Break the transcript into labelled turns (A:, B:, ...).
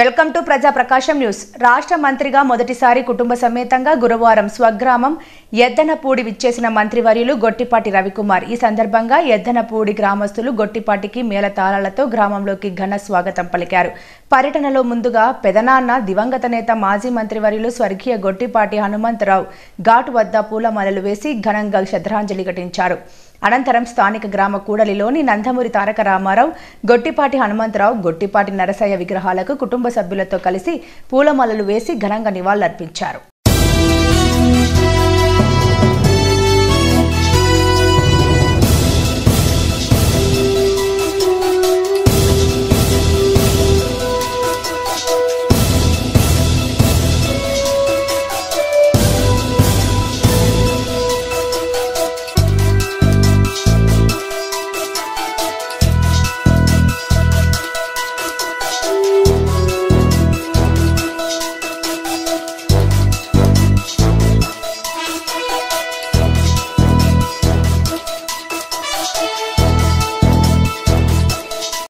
A: Welcome to ప్రజా ప్రకాశం news. రాష్ట్ర మంత్రిగా మొదటిసారి కుటుంబ సమేతంగా గురువారం స్వగ్రామం ఎద్దనపూడి విచ్చేసిన మంత్రివర్యులు గొట్టిపాటి రవికుమార్. ఈ సందర్భంగా ఎద్దనపూడి గ్రామస్తులు గొట్టిపాటికి మేళతాళాలతో గ్రామంలోకి ఘన స్వాగతం పలికారు. పర్యటనలో ముందుగా పెదనాన్న దివంగత నేత మాజీ మంత్రివర్యులు స్వర్గీయ గొట్టిపాటి హనుమంతరావు ఘాటు వద్ద పూలమాలలు వేసి ఘనంగా శ్రద్ధాంజలి ఘటించారు. అనంతరం స్థానిక గ్రామ కూడలిలోని నందమూరి తారక రామారావు, గొట్టిపాటి హనుమంతరావు, గొట్టిపాటి నరసయ్య విగ్రహాలకు కుటుంబ సభ్యులతో కలిసి పూలమాలలు వేసి ఘనంగా నివాళులర్పించారు.